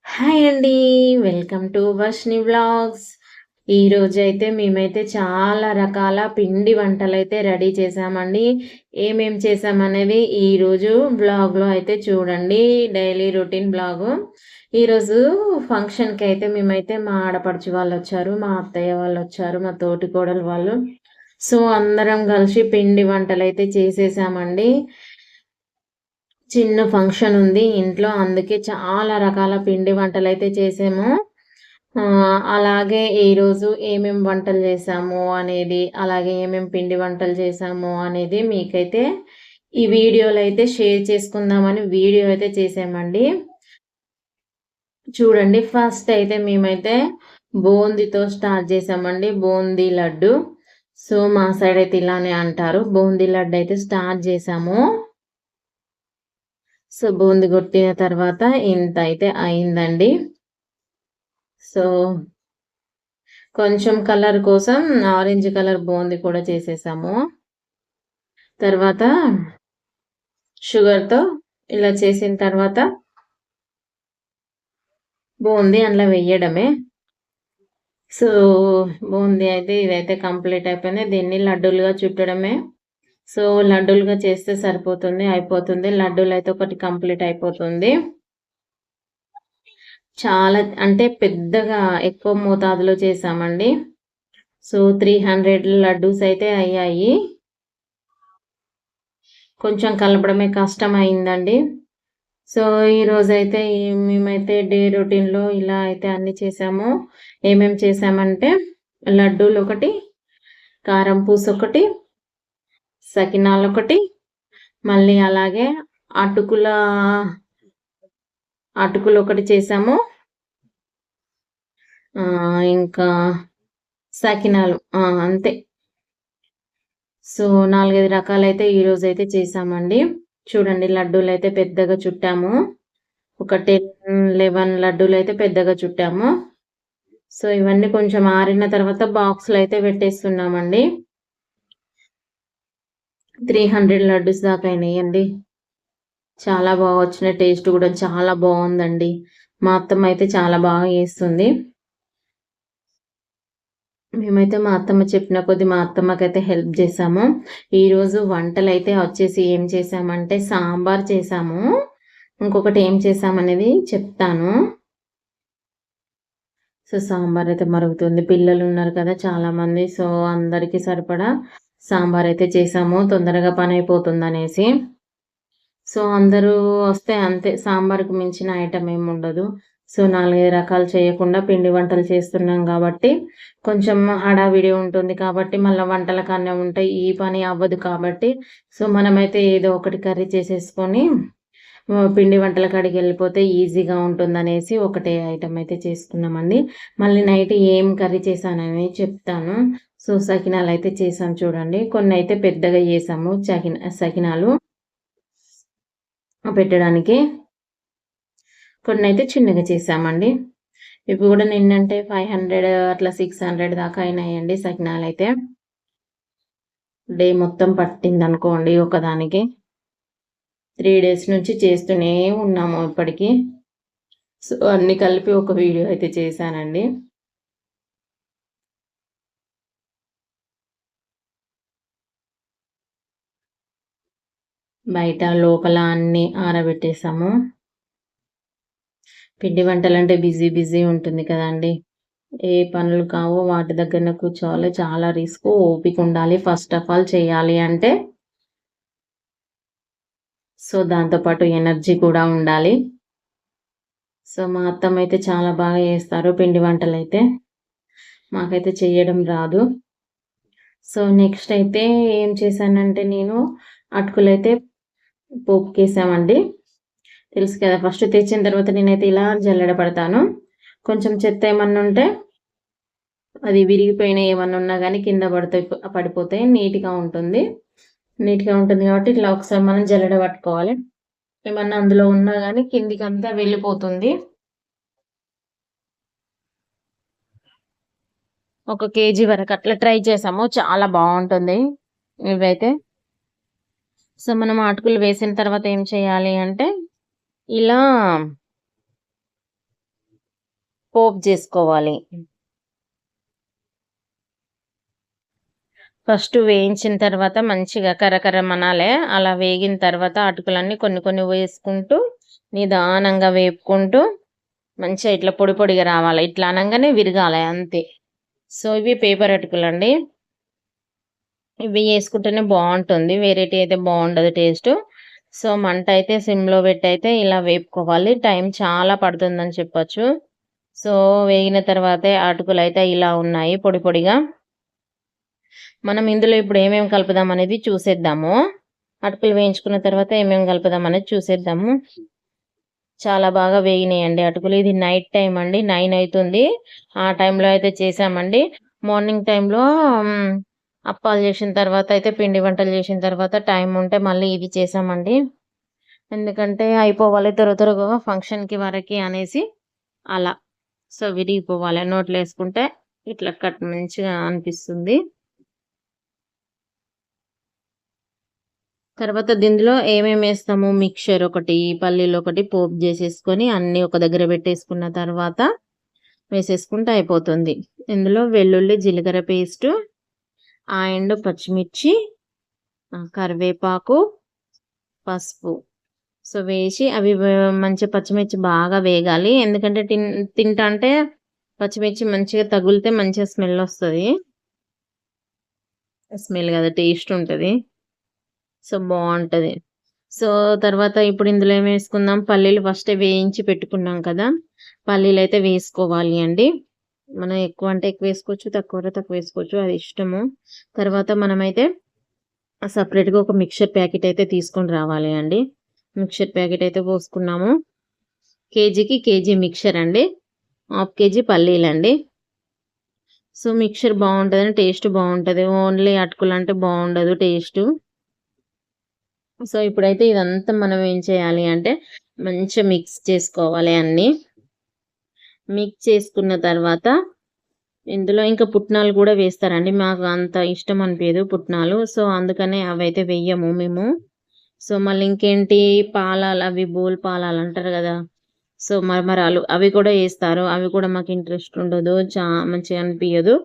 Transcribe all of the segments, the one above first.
Hi అండి. Welcome to Varshini vlogs. ఈరోజైతే మేమైతే చాలా రకాల పిండి వంటలైతే రెడీ చేశామండి. ఏమేం చేశామనేది ఈరోజు బ్లాగ్‌లో అయితే చూడండి. Daily routine blog. ఈరోజు ఫంక్షన్‌కి అయితే మేమైతే మా ఆడపడుచు వాళ్ళొచ్చారు, మా అత్తయ్య వాళ్ళొచ్చారు, మా తోటికోడలు వాళ్ళు. సో, అందరం కలిసి పిండి వంటలైతే చేసేసామండి. చిన్న ఫంక్షన్ ఉంది ఇంట్లో. అందుకే చాలా రకాల పిండి వంటలైతే చేసాము. అలాగే ఈరోజు ఏమేం వంటలు చేశాము అనేది, అలాగే ఏమేం పిండి వంటలు చేశాము అనేది మీకైతే ఈ వీడియోలో అయితే షేర్ చేసుకుందామని వీడియో అయితే చేసామండి. చూడండి, ఫస్ట్ అయితే మేమైతే బూందీతో స్టార్ట్ చేసామండి. బూందీ లడ్డు. సో, మా సైడ్ అయితే ఇలానే అంటారు. బూందీ లడ్డు అయితే స్టార్ట్ చేసాము. సో, బూంది కొట్టిన తర్వాత ఇంత అయితే అయిందండి. సో, కొంచెం కలర్ కోసం ఆరెంజ్ కలర్ బూంది కూడా చేసేసాము. తర్వాత షుగర్‌తో ఇలా చేసిన తర్వాత బూంది అందులో వెయ్యడమే. సో, బూంది అయితే ఇదైతే కంప్లీట్ అయిపోయింది. దీన్ని లడ్డూలుగా చుట్టడమే. సో, లడ్డూలుగా చేస్తే సరిపోతుంది, అయిపోతుంది. లడ్డూలైతే ఒకటి కంప్లీట్ అయిపోతుంది. చాలా అంటే పెద్దగా ఎక్కువ మోతాదులో చేశామండి. సో, 300 లడ్డూస్ అయితే అయ్యాయి. కొంచెం కలపడమే కష్టమయిందండి. సో, ఈరోజైతే మేమైతే డే రొటీన్‌లో ఇలా అయితే అన్నీ చేశాము. ఏమేం చేశామంటే లడ్డూలొకటి, కారం పూసొకటి, సకినాలొకటి, మళ్ళీ అలాగే అటుకుల అటుకులొకటి చేశాము. ఇంకా సకినాలు. అంతే. సో, 4, 5 రకాలైతే ఈరోజైతే చేశామండి. చూడండి, లడ్డూలైతే పెద్దగా చుట్టాము. ఒక 10, 11 లడ్డూలైతే పెద్దగా చుట్టాము. సో, ఇవన్నీ కొంచెం ఆరిన తర్వాత బాక్స్‌లో అయితే పెట్టేస్తున్నామండి. 300 లడ్డూస్ దాకా అయినాయండి. చాలా బాగా వచ్చినాయి. టేస్ట్ కూడా చాలా బావుందండి. మా అత్తమ్మ అయితే చాలా బాగా చేస్తుంది. మేమైతే మా అత్తమ్మ చెప్పిన కొద్దీ మా అత్తమ్మకైతే హెల్ప్ చేశాము. ఈరోజు వంటలైతే వచ్చేసి ఏం చేశామంటే సాంబార్ చేశాము. ఇంకొకటి ఏం చేశామనేది చెప్తాను. సో, సాంబార్ అయితే మరుగుతుంది. పిల్లలున్నారు కదా చాలామంది. సో, అందరికీ సరిపడా సాంబార్ అయితే చేశాము. తొందరగా పనైపోతుందనేసి. సో, అందరూ వస్తే అంతే, సాంబార్‌కి మించిన ఐటెమ్ ఏముండదు. సో, 4, 5 రకాలు చేయకుండా పిండి వంటలు చేస్తున్నాం గాబట్టి, కొంచెం హడావిడి ఉంటుంది కాబట్టి, మళ్ళా వంటల కన్నా ఉంటాయి. ఈ పని అవ్వదు కాబట్టి, సో, మనమైతే ఏదో ఒకటి కర్రీ చేసేసుకొని పిండి వంటల కాడికెళ్ళిపోతే ఈజీగా ఉంటుందనేసి ఒకటే ఐటెమ్ అయితే చేసుకున్నామండి. మళ్ళీ నైట్ ఏం కర్రీ చేశానని చెప్తాను. సో, సకినాలైతే చేశాం చూడండి. కొన్నైతే పెద్దగా చేశాము సకినాలు పెట్టడానికి. కొన్నైతే చిన్నగా చేశామండి. ఇవి గూడా నిన్నంటే 500 అట్లా 600 దాకా అయినాయండి సకినాలైతే. డే మొత్తం పట్టిందనుకోండి ఒకదానికి. 3 డేస్ నుంచి చేస్తూనే ఉన్నాము ఇప్పటికి. సో, అన్నీ కలిపి ఒక వీడియో అయితే చేశానండి. బయట, లోపల అన్నీ ఆరబెట్టేసాము. పిండి వంటలంటే బిజీ ఉంటుంది కదండీ! ఏ పనులు కావో వాటి దగ్గరనే కూర్చోవాలి. చాలా రిస్కు, ఓపికుండాలి ఫస్ట్ ఆఫ్ ఆల్ చేయాలి అంటే. సో, దాంతో పాటు ఎనర్జీ కూడా ఉండాలి. సో, మా అత్తమ్మయితే చాలా బాగా చేస్తారు పిండి వంటలైతే. మాకైతే చెయ్యడం రాదు. సో, నెక్స్ట్ అయితే ఏం చేశానంటే నేను అటుకులైతే పోపుకేసామండి. తెలుసు కదా! ఫస్ట్ తెచ్చిన తర్వాత నేనైతే ఇలా జల్లెడ పడతాను. కొంచెం చెత్త ఏమన్నా ఉంటే అది విరిగిపోయినయి ఏమన్నా ఉన్నా గానీ కింద పడిపోతాయి. నీట్‌గా ఉంటుంది. నీట్‌గా ఉంటుంది కాబట్టి ఇట్లా ఒకసారి మనం జల్లెడ పట్టుకోవాలి. ఏమన్నా అందులో ఉన్నా గానీ కిందికంతా వెళ్ళిపోతుంది. ఒక కేజీ వరకు అట్లా ట్రై చేసాము. చాలా బావుంటుంది ఇవైతే. సో, మనం అటుకులు వేసిన తర్వాత ఏం చేయాలి అంటే, ఇలా పోపు చేసుకోవాలి. ఫస్ట్ వేయించిన తర్వాత మంచిగా కరకరమనాలే. అలా వేగిన తర్వాత అటుకులన్నీ కొన్ని కొన్ని వేసుకుంటూ నిదానంగా వేపుకుంటూ మంచిగా ఇట్లా పొడి పొడిగా రావాలి. ఇట్లా అనంగానే విరగాలి అంతే. సో ఇవి పేపర్ అటుకులండి. ఇవి వేసుకుంటేనే బాగుంటుంది. వేరేటి అయితే బాగుండదు టేస్ట్. సో మంట అయితే సిమ్లో పెట్టి ఇలా వేపుకోవాలి. టైం చాలా పడుతుందని చెప్పొచ్చు. సో వేగిన తర్వాతే అటుకులు అయితే ఇలా ఉన్నాయి పొడి పొడిగా. మనం ఇందులో ఇప్పుడు ఏమేమి కలుపుదాం అనేది చూసేద్దాము. అటుకులు వేయించుకున్న తర్వాత ఏమేమి కలుపుదాం అనేది చూసేద్దాము. చాలా బాగా వేగినాయండి అటుకులు. ఇది నైట్ టైం అండి, 9 అవుతుంది. ఆ టైంలో అయితే చేసామండి. మార్నింగ్ టైంలో అప్పాలు చేసిన తర్వాత అయితే పిండి వంటలు చేసిన తర్వాత టైం ఉంటే మళ్ళీ ఇది చేసామండి. ఎందుకంటే అయిపోవాలి త్వరగా ఫంక్షన్కి వరకు అనేసి అలా. సో విరిగిపోవాలి, నోట్లో వేసుకుంటే ఇట్లా మంచిగా అనిపిస్తుంది. తర్వాత దీనిలో ఏమేమి వేస్తాము, మిక్చర్ ఒకటి, పల్లీలు ఒకటి పోపు చేసేసుకొని అన్నీ ఒక దగ్గర పెట్టేసుకున్న తర్వాత వేసేసుకుంటే అయిపోతుంది. ఇందులో వెల్లుల్లి జీలకర్ర పేస్టు అండ్ పచ్చిమిర్చి, కరివేపాకు, పసుపు సో వేసి అవి మంచిగా పచ్చిమిర్చి బాగా వేగాలి. ఎందుకంటే తింటంటే పచ్చిమిర్చి మంచిగా తగిలితే మంచిగా స్మెల్ వస్తుంది. స్మెల్ కదా, టేస్ట్ ఉంటుంది. సో బాగుంటుంది. సో తర్వాత ఇప్పుడు ఇందులో ఏం వేసుకుందాం, పల్లీలు ఫస్ట్ వేయించి పెట్టుకున్నాం కదా, పల్లీలు అయితే వేసుకోవాలి అండి. మనం ఎక్కువ అంటే ఎక్కువ వేసుకోవచ్చు, తక్కువ తక్కువ వేసుకోవచ్చు, అది ఇష్టము. తర్వాత మనమైతే సపరేట్గా ఒక మిక్చర్ ప్యాకెట్ అయితే తీసుకొని రావాలి అండి. మిక్చర్ ప్యాకెట్ అయితే పోసుకున్నాము. కేజీకి కేజీ మిక్చర్ అండి, హాఫ్ కేజీ పల్లీలండి. సో మిక్చర్ బాగుంటుందని టేస్ట్ బాగుంటుంది. ఓన్లీ అటుకులు అంటే బాగుండదు టేస్ట్. సో ఇప్పుడైతే ఇదంతా మనం ఏం చేయాలి అంటే మంచిగా మిక్స్ చేసుకోవాలి అన్నీ. మిక్స్ చేసుకున్న తర్వాత ఇందులో ఇంకా పుట్నాలు కూడా వేస్తారండి. మాకు అంత ఇష్టం అనిపించదు పుట్నాలు, సో అందుకనే అవి అయితే వెయ్యము మేము. సో మళ్ళీ ఇంకేంటి పాలాలు, అవి బోల్ పాలాలు అంటారు కదా, సో మరమరాలు అవి కూడా వేస్తారు. అవి కూడా మాకు ఇంట్రెస్ట్ ఉండదు, మంచిగా అనిపించదు.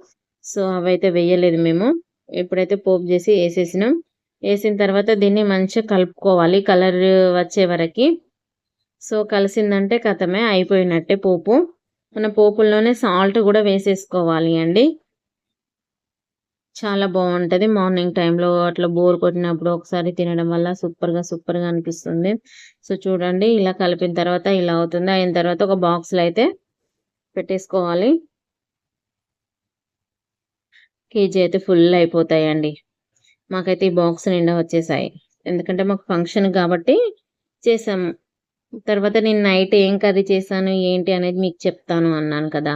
సో అవి అయితే వేయలేదు మేము. ఎప్పుడైతే పోపు చేసి వేసేసినాం, వేసిన తర్వాత దీన్ని మంచిగా కలుపుకోవాలి కలర్ వచ్చే వరకు. సో కలిసిందంటే కథమే, అయిపోయినట్టే పోపు. మన పోపుల్లోనే సాల్ట్ కూడా వేసేసుకోవాలి అండి. చాలా బాగుంటుంది. మార్నింగ్ టైంలో అట్లా బోర్ కొట్టినప్పుడు ఒకసారి తినడం వల్ల సూపర్గా అనిపిస్తుంది. సో చూడండి, ఇలా కలిపిన తర్వాత ఇలా అవుతుంది. అయిన తర్వాత ఒక బాక్స్లో అయితే పెట్టేసుకోవాలి. కేజీ అయితే ఫుల్ అయిపోతాయండి. మాకైతే ఈ బాక్స్ నిండా వచ్చేసాయి. ఎందుకంటే మాకు ఫంక్షన్ కాబట్టి చేసాము. తర్వాత నేను నైట్ ఏం కర్రీ చేశాను ఏంటి అనేది మీకు చెప్తాను అన్నాను కదా.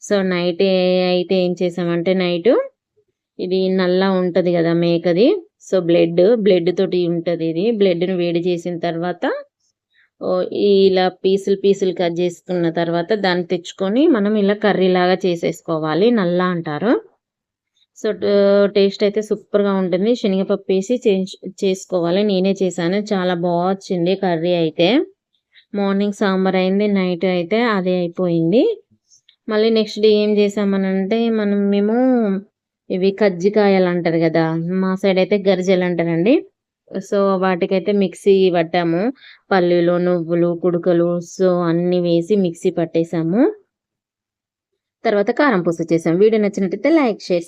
సో నైట్ అయితే ఏం చేసామంటే, నైటు ఇది నల్ల ఉంటుంది కదా మేకది, సో బ్లడ్ తోటి ఉంటుంది ఇది. బ్లడ్ని వేడి చేసిన తర్వాత ఇలా పీసులు కట్ చేసుకున్న తర్వాత దాన్ని తెచ్చుకొని మనం ఇలా కర్రీ లాగా చేసేసుకోవాలి. నల్ల అంటారు. సో టేస్ట్ అయితే సూపర్గా ఉంటుంది. శనగపప్పు వేసి చేసుకోవాలి. నేనే చేశాను, చాలా బాగా వచ్చింది కర్రీ అయితే. మార్నింగ్ సాంబార్ అయింది, నైట్ అయితే అదే అయిపోయింది. మళ్ళీ నెక్స్ట్ డే ఏం చేసామనంటే మేము ఇవి కజ్జికాయలు అంటారు కదా, మా సైడ్ అయితే గరిజెలు అంటారండి. సో వాటికైతే మిక్సీ పట్టాము. పల్లీలు, నువ్వులు, కుడుకలు సో అన్నీ వేసి మిక్సీ పట్టేసాము. తర్వాత కారం పూస చేసాము. వీడియో నచ్చినట్టయితే లైక్, షేర్.